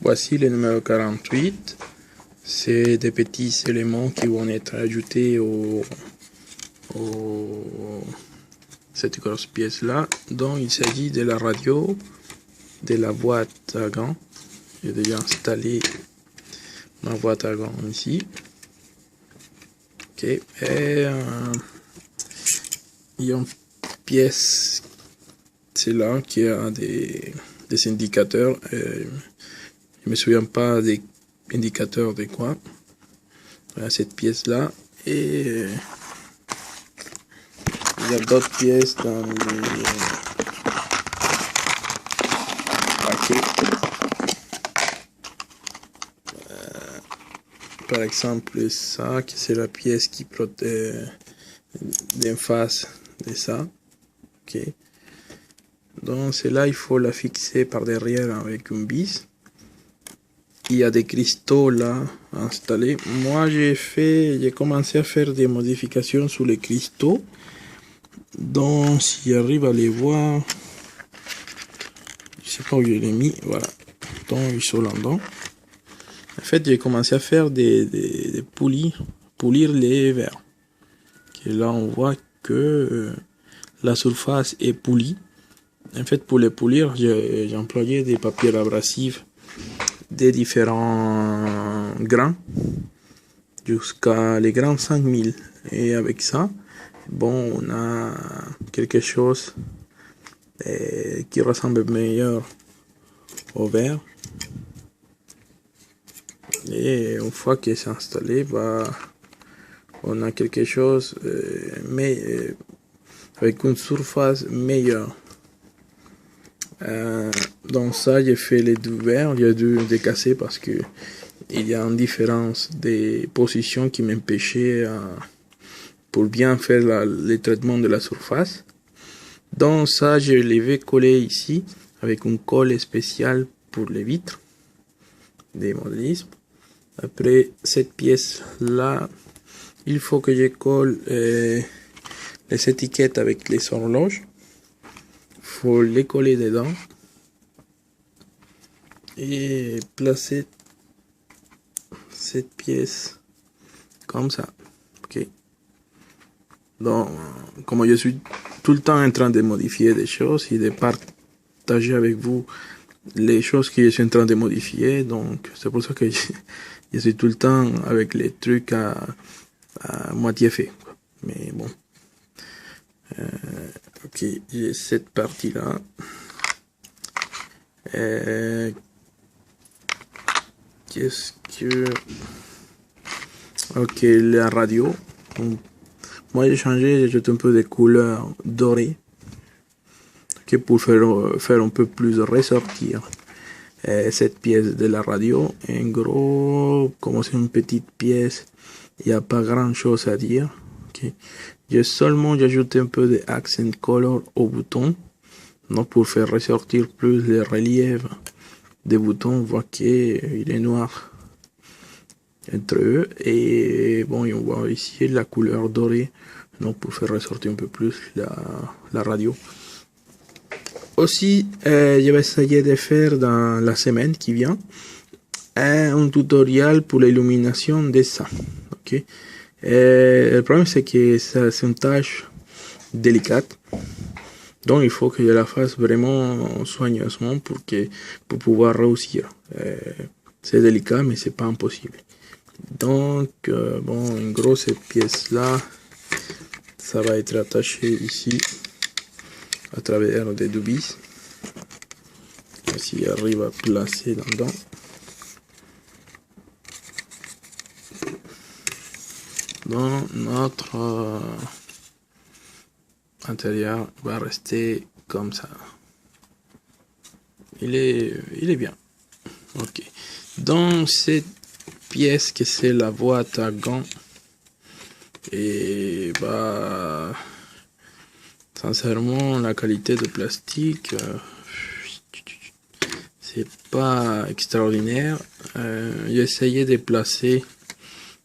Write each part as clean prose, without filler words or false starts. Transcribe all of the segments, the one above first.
Voici le numéro 48. C'est des petits éléments qui vont être ajoutés cette grosse pièce là. Donc il s'agit de la radio, de la boîte à gants. J'ai déjà installé ma boîte à gants ici. Ok. Et il y a une pièce, c'est là qui a des indicateurs. Je me souviens pas des indicateurs de quoi. Voilà cette pièce là. Et il y a d'autres pièces dans les paquets. Par exemple ça, qui c'est la pièce qui protège d'en face de ça. Ok. Donc celle-là, il faut la fixer par derrière avec une vis. Il y a des cristaux là installés. Moi j'ai commencé à faire des modifications sur les cristaux. Donc si j'arrive à les voir, je sais pas où je l'ai mis, voilà. Donc ils sont là-dedans. En fait j'ai commencé à faire des polir les verres. Et là on voit que la surface est polie. En fait pour les polir, j'ai employé des papiers abrasifs des différents grains jusqu'à les grains 5000, et avec ça bon on a quelque chose qui ressemble meilleur au verre, et une fois que c'est installé on a quelque chose mais avec une surface meilleure. Dans ça j'ai fait les deux verres, j'ai dû décasser parce que il y a une différence des positions qui m'empêchait pour bien faire le traitement de la surface. Donc ça je l'ai collé ici avec une colle spéciale pour les vitres des modélismes. Après cette pièce là, il faut que je colle les étiquettes avec les horloges. Faut les coller dedans et placer cette pièce comme ça. Ok. Donc comme je suis tout le temps en train de modifier des choses et de partager avec vous les choses que je suis en train de modifier, donc c'est pour ça que je suis tout le temps avec les trucs à moitié fait, quoi. Mais bon, ok, j'ai cette partie là. Qu'est-ce que... Ok, la radio. Donc, moi j'ai changé, j'ai jeté un peu de couleur dorée. Ok, pour faire un peu plus ressortir cette pièce de la radio. En gros, comme c'est une petite pièce, il n'y a pas grand chose à dire. Okay. J'ai ajouté un peu de accent color au bouton, non, pour faire ressortir plus le relief des boutons. On voit qu'il est noir entre eux, et bon, on voit ici la couleur dorée, donc pour faire ressortir un peu plus la radio. Aussi, je vais essayer de faire dans la semaine qui vient un tutoriel pour l'illumination de ça. Ok. Le problème c'est que c'est une tâche délicate, donc il faut que je la fasse vraiment soigneusement pour pouvoir réussir. C'est délicat mais c'est pas impossible. Donc bon, en gros cette pièce là, ça va être attaché ici à travers des deux vis. Si j'arrive à placer dedans. Donc notre intérieur va rester comme ça. Il est bien. Ok. Dans cette pièce que c'est la boîte à gants, et sincèrement la qualité de plastique c'est pas extraordinaire. J'ai essayé de placer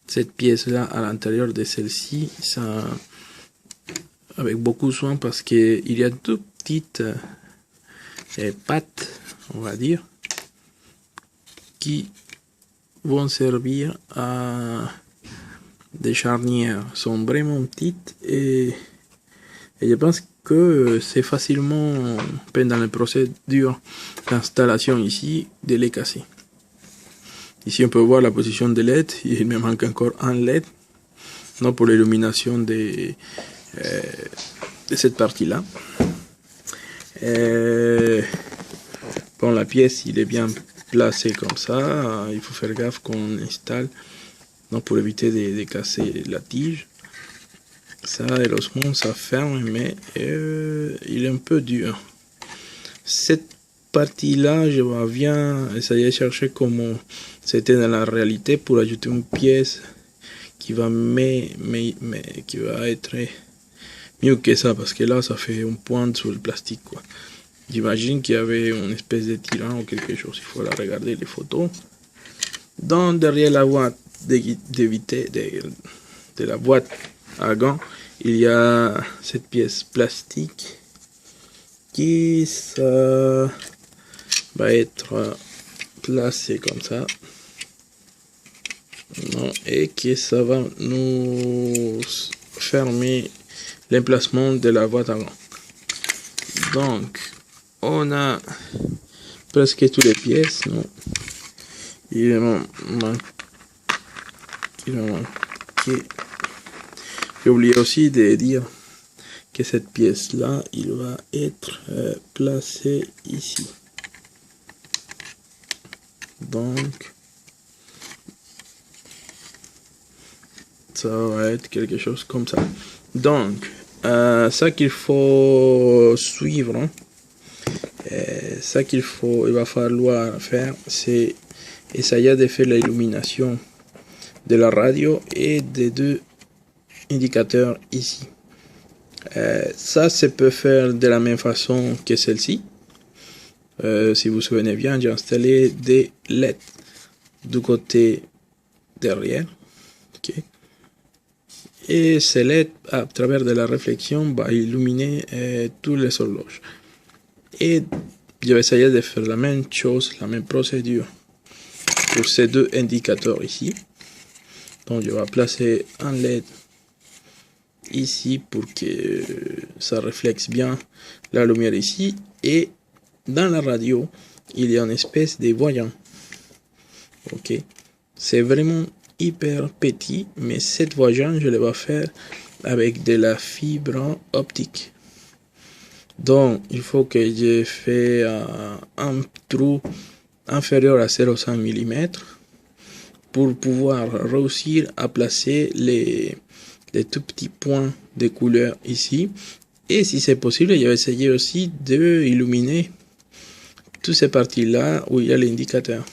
cette pièce là à l'intérieur de celle-ci, ça avec beaucoup de soin, parce que il y a deux petites pattes, on va dire, qui vont servir à des charnières. Sont vraiment petites et je pense que c'est facilement, pendant la procédure d'installation ici, de les casser. Ici on peut voir la position des LED, il me manque encore un LED, non, pour l'illumination de cette partie-là. Bon, la pièce, il est bien placé comme ça, il faut faire gaffe qu'on installe, non, pour éviter de casser la tige. Ça, heureusement, ça ferme, mais il est un peu dur. Cette partie-là, je vais bien essayer de chercher comment c'était dans la réalité pour ajouter une pièce qui va, qui va être mieux que ça, parce que là, ça fait un point sur le plastique, quoi. J'imagine qu'il y avait une espèce de tirant ou quelque chose. Il faut regarder les photos. Donc, derrière la boîte de la boîte à gants, il y a cette pièce plastique qui ça va être placée comme ça, non, et que ça va nous fermer l'emplacement de la boîte à gants. Donc on a presque toutes les pièces, non, il manque. J'ai oublié aussi de dire que cette pièce là, il va être placé ici. Donc ça va être quelque chose comme ça. Donc ça qu'il faut suivre, hein, ça qu'il va falloir faire, c'est essayer de faire l'illumination de la radio et des deux indicateurs ici. Ça se peut faire de la même façon que celle-ci. Si vous vous souvenez bien, j'ai installé des LED du côté derrière. Okay. Et ces LED, à travers de la réflexion, va illuminer toutes les horloges. Et je vais essayer de faire la même chose, la même procédure pour ces deux indicateurs ici. Donc je vais placer un LED ici pour que ça reflète bien la lumière ici, et dans la radio il y a une espèce de voyant. Ok, c'est vraiment hyper petit, mais cette voyant je le vais faire avec de la fibre optique. Donc il faut que je fais un trou inférieur à 0,5 mm pour pouvoir réussir à placer les tout petits points de couleur ici. Et si c'est possible, je vais essayer aussi de illuminer toutes ces parties là où il y a l'indicateur,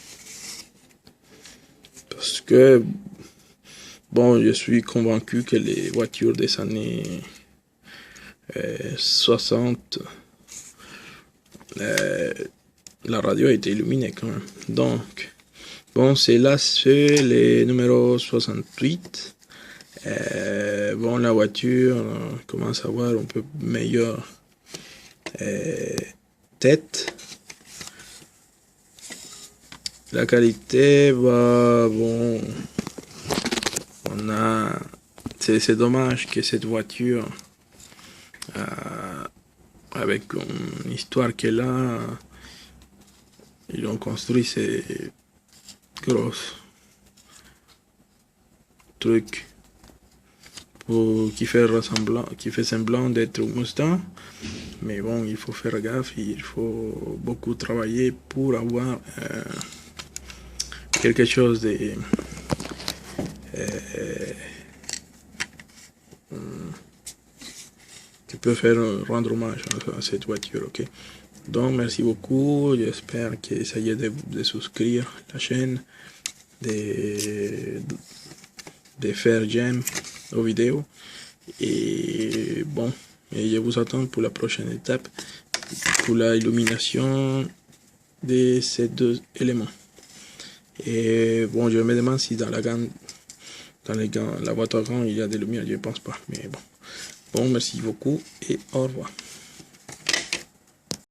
parce que bon, je suis convaincu que les voitures des années 60, la radio a été illuminée quand même. Donc bon, c'est là, c'est le numéro 68. Bon, la voiture commence à avoir un peu meilleure tête. La qualité, bah, bon, on a, c'est dommage que cette voiture, avec une histoire qu'elle a, ils ont construit ces grosses trucs qui fait semblant d'être un Mustang, mais bon, il faut faire gaffe, il faut beaucoup travailler pour avoir quelque chose de qui peut faire rendre hommage à cette voiture. Ok, donc merci beaucoup, j'espère que essayez de souscrire à la chaîne, de faire j'aime aux vidéos, et bon, et je vous attends pour la prochaine étape, pour la illumination de ces deux éléments. Et bon, je me demande si dans la boîte à gants il y a des lumières, je pense pas, mais bon. Bon, merci beaucoup et au revoir.